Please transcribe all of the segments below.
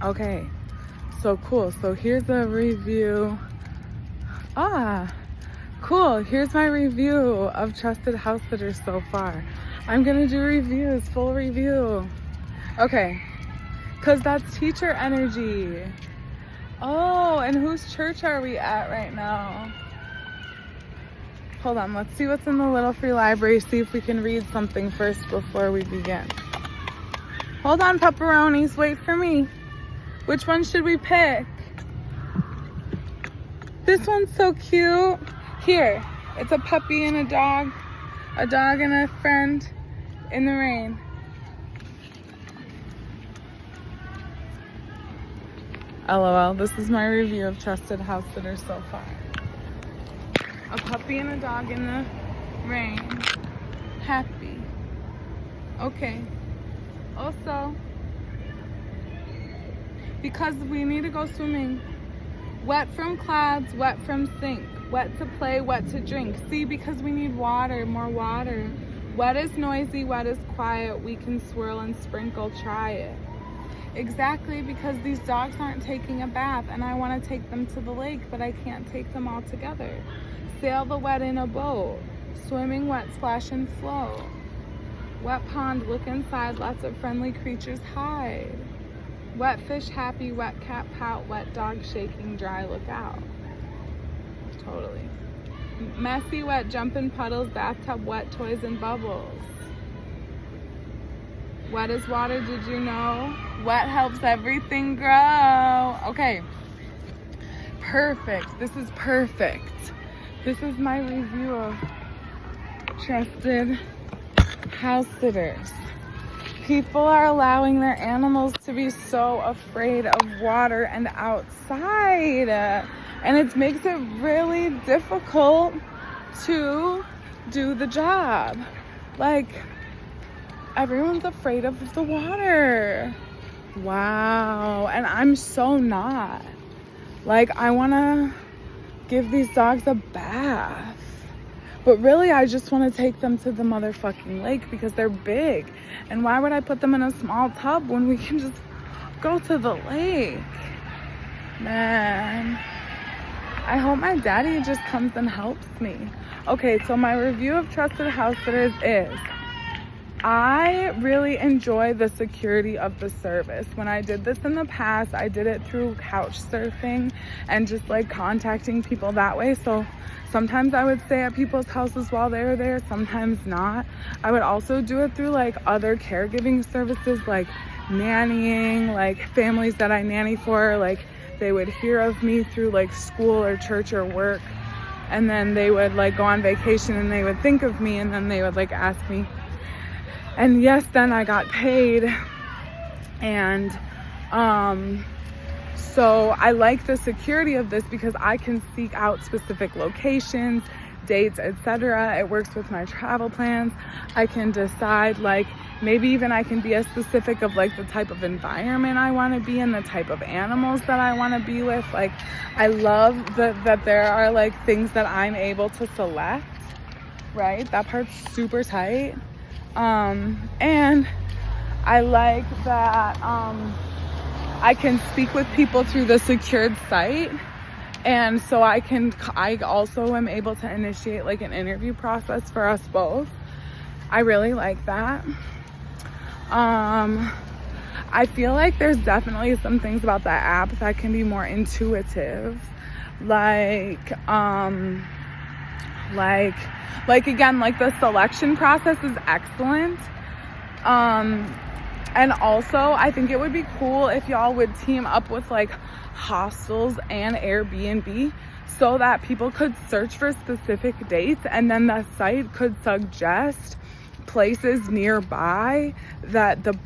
Okay, so cool. So here's a review. Cool. Here's my review of trusted house sitters so far. I'm gonna do reviews, full review. Okay, because that's teacher energy. Oh, and whose church are we at right now? Hold on, let's see what's in the Little Free Library, see if we can read something first before we begin. Hold on, pepperonis, wait for me. Which one should we pick? This one's so cute. Here, it's a puppy and a dog and a friend in the rain. LOL, this is my review of trusted house sitters so far. A puppy and a dog in the rain. Happy. Okay. Also, because we need to go swimming. Wet from clouds, wet from sink. Wet to play, wet to drink. See, because we need water, more water. Wet is noisy, wet is quiet. We can swirl and sprinkle, try it. Exactly, because these dogs aren't taking a bath and I want to take them to the lake, but I can't take them all together. Sail the wet in a boat. Swimming wet, splash and float. Wet pond, look inside, lots of friendly creatures hide. Wet fish happy, wet cat pout, wet dog shaking, dry look out. Totally. Messy, wet, jumping puddles, bathtub, wet toys and bubbles. Wet as water, did you know? Wet helps everything grow. Okay. Perfect. This is perfect. This is my review of trusted house sitters. People are allowing their animals to be so afraid of water and outside. And it makes it really difficult to do the job. Like, everyone's afraid of the water. Wow. And I'm so not. Like, I want to give these dogs a bath. But really, I just want to take them to the motherfucking lake because they're big. And why would I put them in a small tub when we can just go to the lake? Man, I hope my daddy just comes and helps me. Okay, so my review of trusted house sitters is, I really enjoy the security of the service. When I did this in the past, I did it through couch surfing and just like contacting people that way. So sometimes I would stay at people's houses while they were there, sometimes not. I would also do it through like other caregiving services, like nannying, like families that I nanny for, like they would hear of me through like school or church or work. And then they would like go on vacation and they would think of me and then they would like ask me. And yes, then I got paid. And so I like the security of this because I can seek out specific locations, dates, etc. It works with my travel plans. I can decide, like, maybe even I can be as specific of like the type of environment I want to be in, the type of animals that I want to be with. Like, I love that there are like things that I'm able to select, right? That part's super tight. And I like that I can speak with people through the secured site. And so I also am able to initiate like an interview process for us both. I really like that. I feel like there's definitely some things about that app that can be more intuitive. Like again, like the selection process is excellent. And also I think it would be cool if y'all would team up with like hostels and Airbnb so that people could search for specific dates and then the site could suggest places nearby that the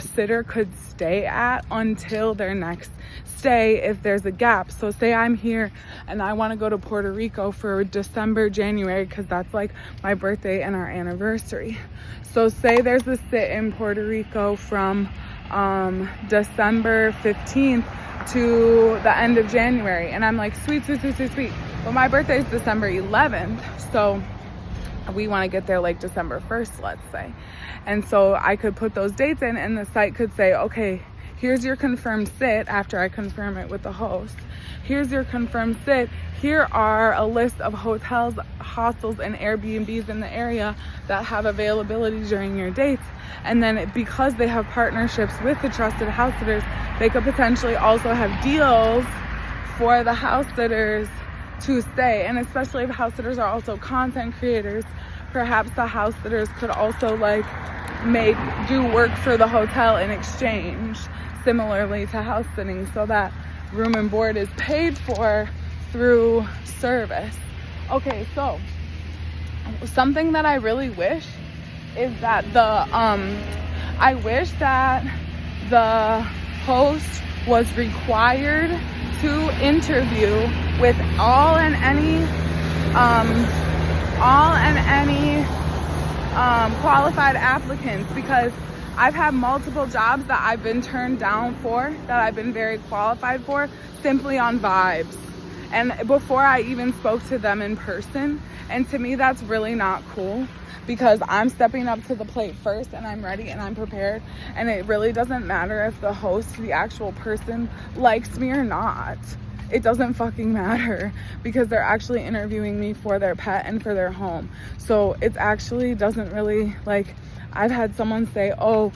sitter could stay at until their next stay if there's a gap. So say I'm here and I want to go to Puerto Rico for December, January, because that's like my birthday and our anniversary. So say there's a sit in Puerto Rico from December 15th to the end of January, and I'm like, sweet. But my birthday is December 11th, so we want to get there like December 1st, let's say. And so I could put those dates in and the site could say, okay, Here's your confirmed sit after I confirm it with the host. Here's your confirmed sit. Here are a list of hotels, hostels, and Airbnbs in the area that have availability during your dates. And then because they have partnerships with the trusted house sitters, they could potentially also have deals for the house sitters to stay. And especially if house sitters are also content creators, perhaps the house sitters could also like do work for the hotel in exchange, similarly to house sitting, so that room and board is paid for through service. Okay, so something that I really wish is that I wish that the host was required to interview with all and any qualified applicants, because I've had multiple jobs that I've been turned down for, that I've been very qualified for, simply on vibes, and before I even spoke to them in person. And to me, that's really not cool, because I'm stepping up to the plate first, and I'm ready and I'm prepared, and it really doesn't matter if the host, the actual person, likes me or not. It doesn't fucking matter, because they're actually interviewing me for their pet and for their home. So it actually doesn't really, like, I've had someone say, oh,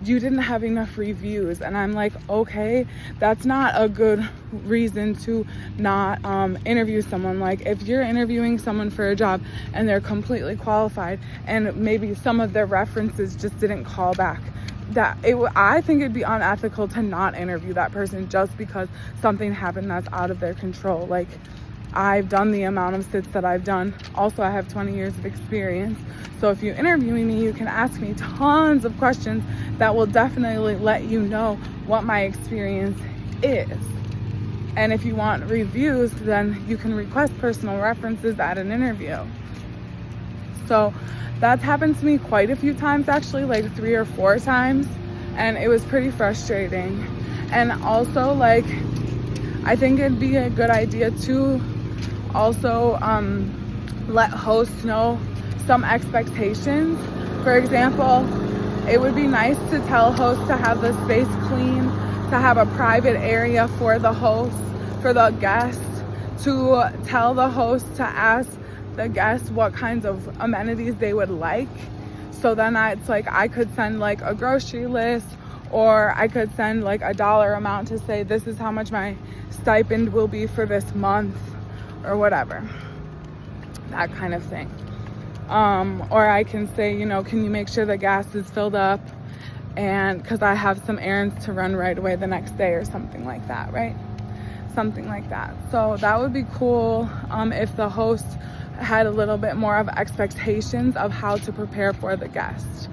you didn't have enough reviews. And I'm like, okay, that's not a good reason to not interview someone. Like, if you're interviewing someone for a job and they're completely qualified and maybe some of their references just didn't call back, I think it'd be unethical to not interview that person just because something happened that's out of their control. Like, I've done the amount of sits that I've done. Also, I have 20 years of experience. So if you're interviewing me, you can ask me tons of questions that will definitely let you know what my experience is. And if you want reviews, then you can request personal references at an interview. So that's happened to me quite a few times, actually, like 3 or 4 times. And it was pretty frustrating. And also, like, I think it'd be a good idea to also let hosts know some expectations. For example, it would be nice to tell hosts to have the space clean, to have a private area for the host, for the guest, to tell the host to ask the guests what kinds of amenities they would like. So then it's like I could send like a grocery list, or I could send like a dollar amount to say this is how much my stipend will be for this month, or whatever, that kind of thing. Or I can say, you know, can you make sure the gas is filled up, and because I have some errands to run right away the next day, or something like that, right? Something like that. So that would be cool if the host had a little bit more of expectations of how to prepare for the guest.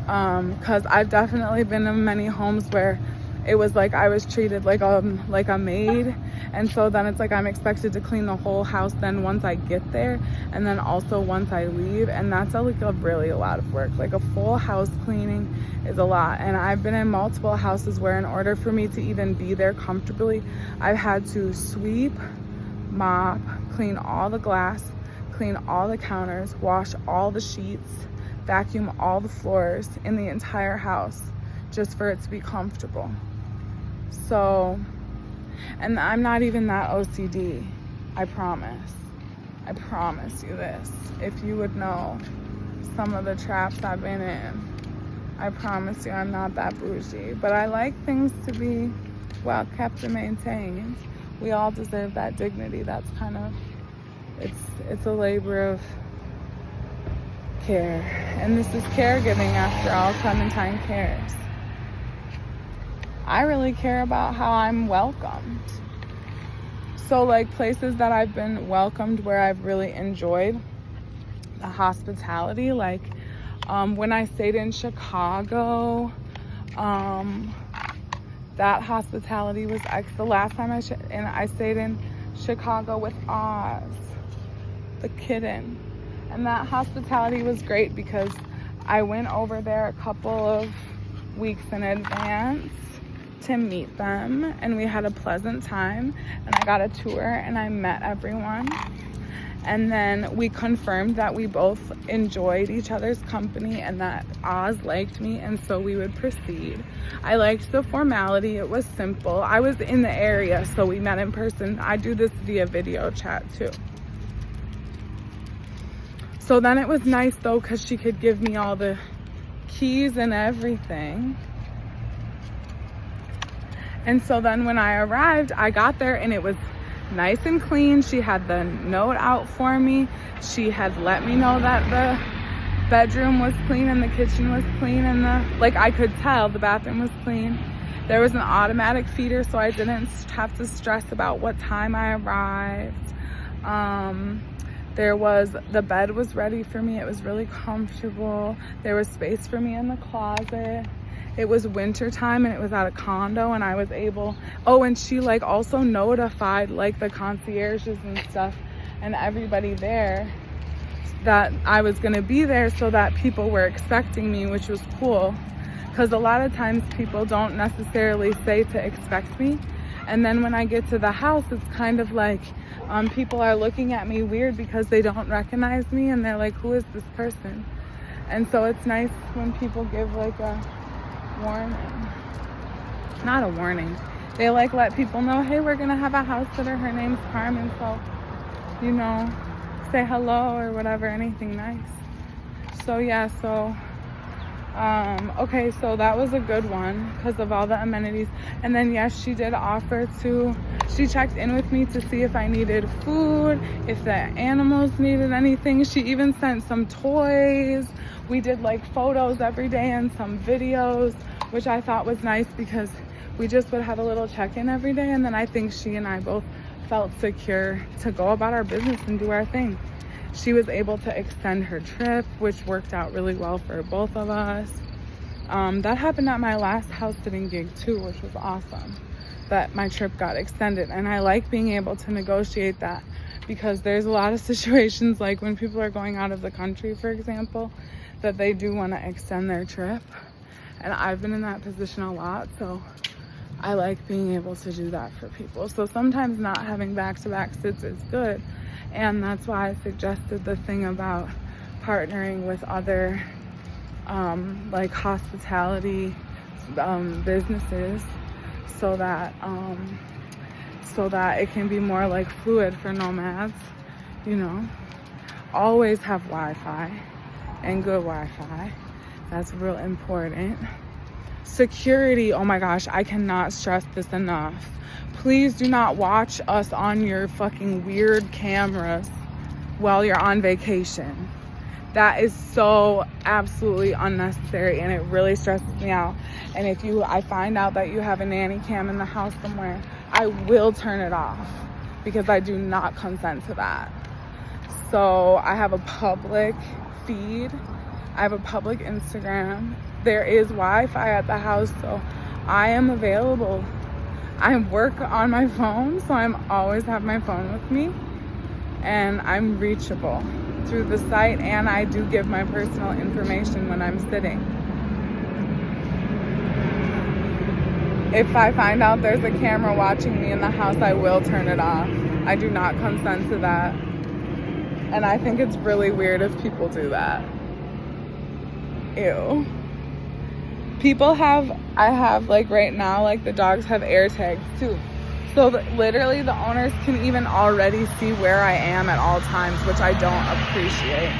Because I've definitely been in many homes where it was like I was treated like a maid, and so then it's like I'm expected to clean the whole house then once I get there, and then also once I leave, and that's like really a lot of work. Like a full house cleaning is a lot, and I've been in multiple houses where in order for me to even be there comfortably, I've had to sweep, mop, clean all the glass, clean all the counters, wash all the sheets, vacuum all the floors in the entire house just for it to be comfortable. So, and I'm not even that OCD. I promise you this. If you would know some of the traps I've been in, I promise you I'm not that bougie. But I like things to be well kept and maintained. We all deserve that dignity. That's kind of, it's a labor of care. And this is caregiving after all. Clementine cares. I really care about how I'm welcomed. So like places that I've been welcomed where I've really enjoyed the hospitality, like when I stayed in Chicago, that hospitality was the last time I stayed in Chicago with Oz, the kitten. And that hospitality was great because I went over there a couple of weeks in advance to meet them, and we had a pleasant time, and I got a tour and I met everyone, And then we confirmed that we both enjoyed each other's company and that Oz liked me, and so we would proceed. I liked the formality. It was simple. I was in the area, so we met in person. I do this via video chat too. So then it was nice though, because she could give me all the keys and everything. And so then when I arrived, I got there and it was nice and clean. She had the note out for me. She had let me know that the bedroom was clean and the kitchen was clean, and I could tell the bathroom was clean. There was an automatic feeder, so I didn't have to stress about what time I arrived. The bed was ready for me. It was really comfortable. There was space for me in the closet. It was winter time and it was at a condo, and I was able, and she also notified the concierges and stuff and everybody there that I was gonna be there, so that people were expecting me, which was cool. Because a lot of times people don't necessarily say to expect me. And then when I get to the house, it's kind of people are looking at me weird because they don't recognize me, and they're like, who is this person? And so it's nice when people give a warning. Not a warning. They let people know, hey, we're gonna have a house sitter. Her name's Carmen, so, say hello or whatever, anything nice. So yeah, okay, so that was a good one because of all the amenities. And then yes, she did offer she checked in with me to see if I needed food, if the animals needed anything. She even sent some toys. We did photos every day and some videos, which I thought was nice because we just would have a little check-in every day. And then I think she and I both felt secure to go about our business and do our thing. She was able to extend her trip, which worked out really well for both of us. That happened at my last house sitting gig too, which was awesome, that my trip got extended. And I like being able to negotiate that, because there's a lot of situations when people are going out of the country, for example, that they do want to extend their trip. And I've been in that position a lot, so I like being able to do that for people. So sometimes not having back-to-back sits is good. And that's why I suggested the thing about partnering with other hospitality businesses, so that it can be more fluid for nomads. Always have Wi-Fi and good Wi-Fi. That's real important. Security, oh my gosh, I cannot stress this enough. Please do not watch us on your fucking weird cameras while you're on vacation. That is so absolutely unnecessary, and it really stresses me out. And if I find out that you have a nanny cam in the house somewhere, I will turn it off, because I do not consent to that. So I have a public feed. I have a public Instagram. There is Wi-Fi at the house, so I am available. I work on my phone, so I'm always have my phone with me, and I'm reachable through the site, and I do give my personal information when I'm sitting. If I find out there's a camera watching me in the house, I will turn it off. I do not consent to that. And I think it's really weird if people do that. Ew. I have right now, the dogs have air tags too. So literally the owners can even already see where I am at all times, which I don't appreciate.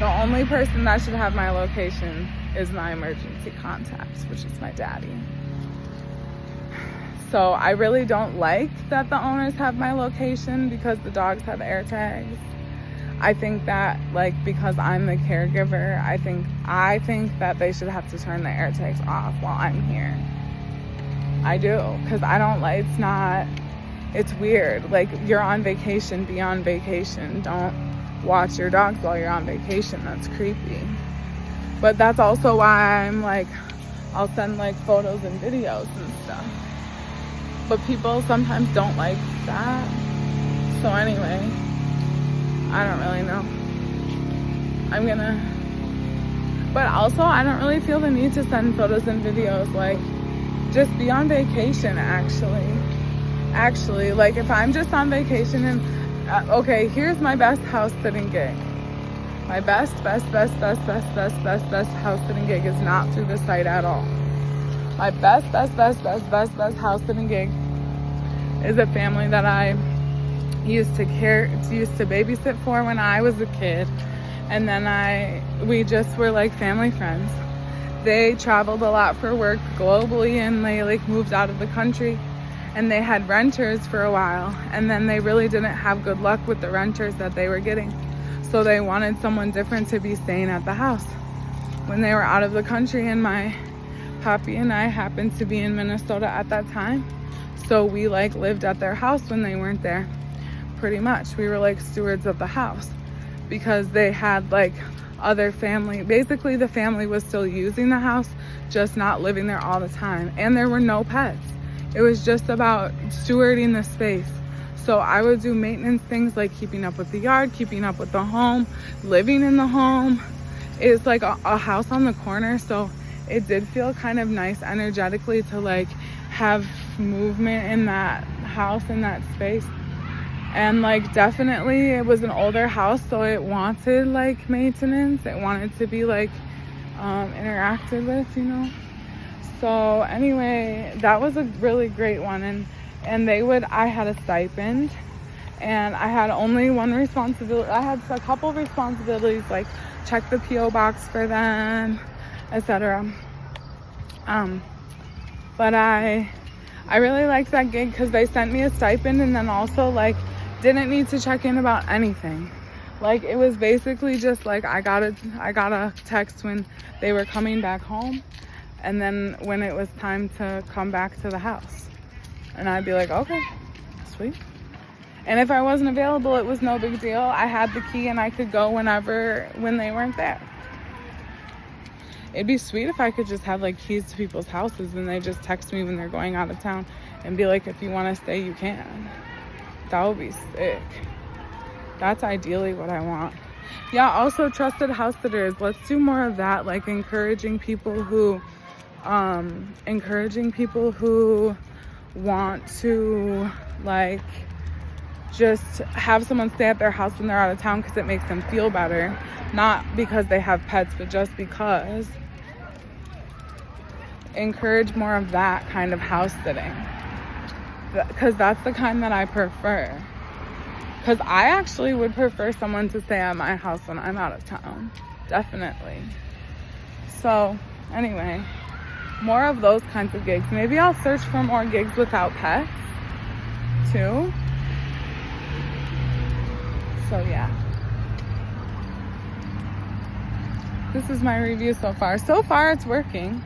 The only person that should have my location is my emergency contact, which is my daddy. So I really don't like that the owners have my location because the dogs have air tags. I think that because I'm the caregiver, I think that they should have to turn the air tags off while I'm here. I do, because I don't it's weird. You're on vacation, be on vacation. Don't watch your dogs while you're on vacation. That's creepy. But that's also why I'm I'll send photos and videos and stuff. But people sometimes don't like that. So anyway, I don't really know. But also I don't really feel the need to send photos and videos. Just be on vacation, actually. If I'm just on vacation and Okay, here's my best house sitting gig. My best house sitting gig is not through the site at all. My best house sitting gig is a family that I used to babysit for when I was a kid. And then we just were like family friends. They traveled a lot for work globally, and they like moved out of the country, and they had renters for a while, and then they really didn't have good luck with the renters that they were getting. So they wanted someone different to be staying at the house when they were out of the country. And my Poppy and I happened to be in Minnesota at that time. So we like lived at their house when they weren't there. Pretty much. We were like stewards of the house because they had like other family. Basically the family was still using the house, just not living there all the time. And there were no pets. It was just about stewarding the space. So I would do maintenance things like keeping up with the yard, keeping up with the home, living in the home. It's like a house on the corner, so it did feel kind of nice energetically to like have movement in that house, in that space. And like definitely it was an older house, so it wanted like maintenance. It wanted to be like interacted with, you know. So anyway, that was a really great one. And I had a stipend, and I had only one responsibility. I had a couple responsibilities, like check the P.O. box for them, etc. But I really liked that gig because they sent me a stipend, and then also like didn't need to check in about anything. Like it was basically just like I got a text when they were coming back home, and then when it was time to come back to the house, and I'd be like, okay, sweet. And if I wasn't available, it was no big deal. I had the key and I could go when they weren't there. It'd be sweet if I could just have like keys to people's houses and they just text me when they're going out of town and be like, if you want to stay, you can. That would be sick. That's ideally what I want. Yeah, also trusted house sitters. Let's do more of that, like encouraging people who want to like just have someone stay at their house when they're out of town because it makes them feel better. Not because they have pets, but just because. Encourage more of that kind of house sitting, because that's the kind that I prefer. Because I actually would prefer someone to stay at my house when I'm out of town. Definitely. So anyway, more of those kinds of gigs. Maybe I'll search for more gigs without pets too. So yeah. This is my review so far. So far it's working.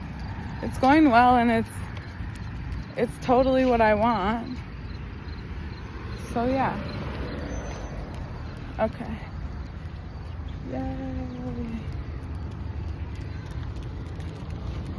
It's going well, and it's totally what I want. So yeah. Okay. Yay.